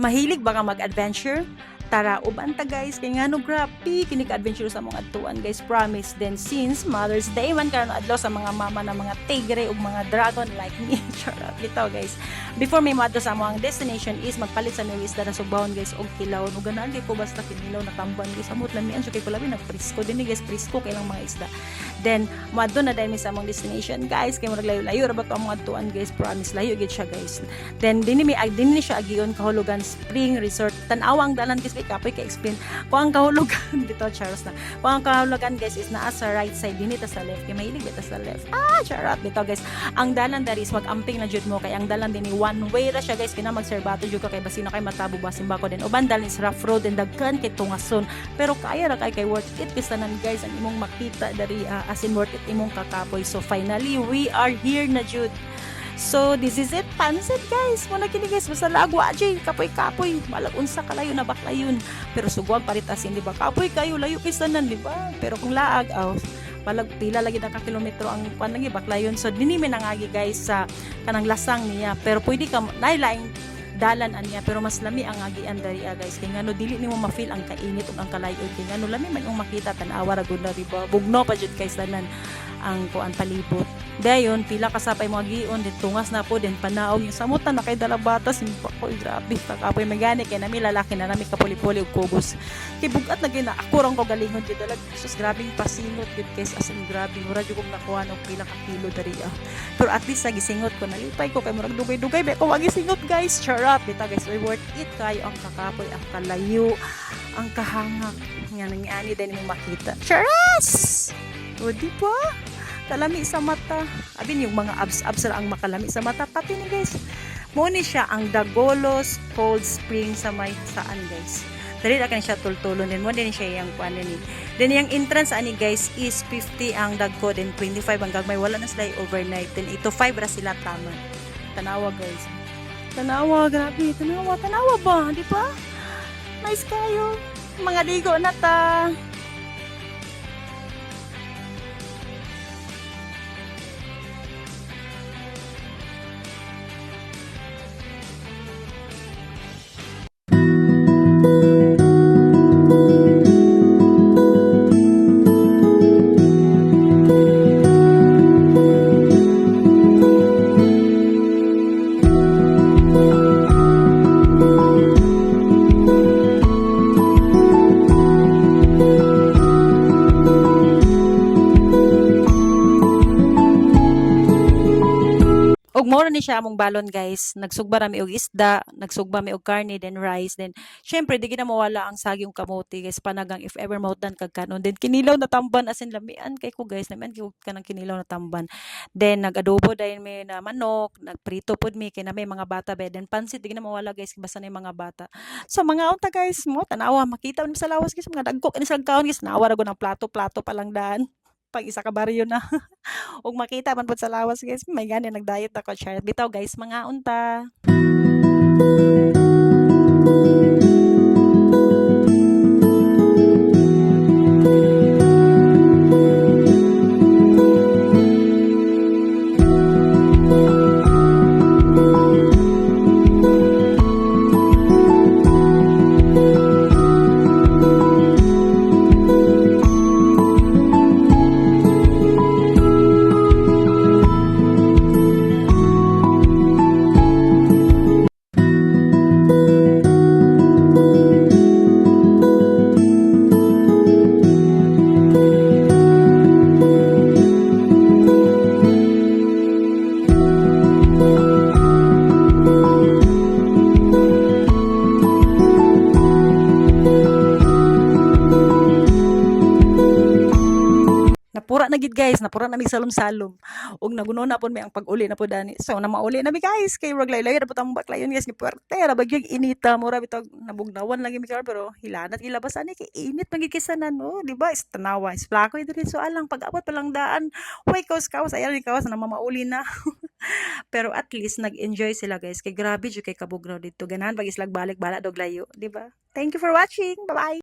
Mahilig ba ka mag-adventure? Tara, uban ta guys, kay ngano grabe kini ka-adventure sa mga adtuan guys, promise. Then since Mother's Day man karon adlaw sa mga mama na mga tigre ug mga dragon like me, charot bitaw guys. Before may madto sa among destination is magpalit sa mga isda na sugbahon guys og kilaw. Ug ganahan kay ko basta kinilaw na tamban guys, amot lang mi an kay ko labi nagpresko dinhi guys, presko kay lang mga isda. Then madto na dahil mi sa among destination guys, kay murag layo-layo ra ba to among adtuan guys, promise layo gid siya guys. Then dinhi siya agion kahulugan Spring Resort. Tan-awang dalan guys, kapoy ka-explain kung ang kahulugan dito Charles na kung ang kahulugan guys is naa sa right side din ita sa left kay mahilig bita sa left charot dito guys. Ang dalan dari is mag-amping na jud mo kay ang dalan din ni one way ra siya guys, kina magserbato jud ka kay basino kay matabo basin bako din uban dalan is rough road and dagkan kay tungason pero kaya ra kay worth it bisanan guys ang imong makita dari as in worth it imong kakapoy. So finally we are here na jud. So, this is it. Pansit, guys. Muna kini, guys. Basta lagwa, Jay. Kapoy-kapoy. Malag unsa kalayo na baklayon. Pero sugwag paritasin, di ba? Kapoy kayo. Layo kisanan, di ba? Pero kung laag, palag pila lagi na ka kilometro ang kuan lagi baklayon. So, dinimi nangagi, guys, sa kanang lasang niya. Pero pwede ka, nailaing dalan niya pero mas lami ang agian dari guys kay ngano dili nimo ma-feel ang kainit ug ang kalayo kay ngano lami man yung makita tan-awa ra gud na diba bugno pa jud kay tanan ang kuan palibot dayon pila ka sapay mo gion din tungas na po din panaog yung samutan na kay dalabatas simpa ko grabe kakapoy magani kay nami lalaki na nami kapuli-puli ug kubos kay bugat na gyud na ako rang ko galingon jud dalag sus grabing pasingot jud guys as in grabe mura jud kog nakuha og pila ka kilo dari pero at least sa gisingot ko nalipay ko kay murag dugay-dugay ba ko wagi singot guys charot bita guys worth it kayo ang kakapoy ang kalayo ang kahangak nga nangyani din mo makita charas o diba kalami sa mata abin yung mga abs ra ang makalami sa mata pati ni guys mo ni siya ang Dagolos Cold Spring sa may saan guys dali ra kan siya tultulon din mo din siya yang kuan ni then yung entrance ani guys is 50 ang dagko then 25 ang gagmay wala na sila overnight then ito 5 ra sila tama tanawa guys tanawa grabe tanawa ba di ba nice kayo mga ligo na ta. Ug mao ni siya among balon guys. Nagsugba mi og isda, nagsugba mi og karne then rice then syempre di gina mawala ang sagyong kamote guys panagang if ever mautan kag kanon. Then kinilaw na tamban as in lamian kay ko guys naman kay kanang kinilaw na tamban. Then nag-adobo dayon mi na manok, nagprito pud mi kay na may mga bata ba then pansit di gina mawala guys basta na mga bata. So mga unta guys mo tanawa makita mo sa lawas guys mga dagko kini sa kaon guys nawa ra gud ang plato pa lang daan. Pag isa ka baryo na ug makita man pud sa lawas guys may gani nag-diet ako char bitaw guys mga unta. Napura na gid guys, napura na mi salom-salom. Ug naguno na pud mi ang pag-uli na pud ani. So na mauli na mi guys, kay rag laylay ra pud ang baklayon guys, ni puwerte ra bagyog inita mura bitog nabugnawan lagi mi karon pero hilanat ilabas ani kay init magikisanan no, di ba? Tanawa, isplako diri so alang pag-abot pa lang daan. Way kaos ayan ni kaos na mamauli na. Pero at least nag-enjoy sila guys. Kay grabe jud kay kabugnaw dito. Ganahan pag islag balik bala dog layo, di ba? Thank you for watching. Bye-bye.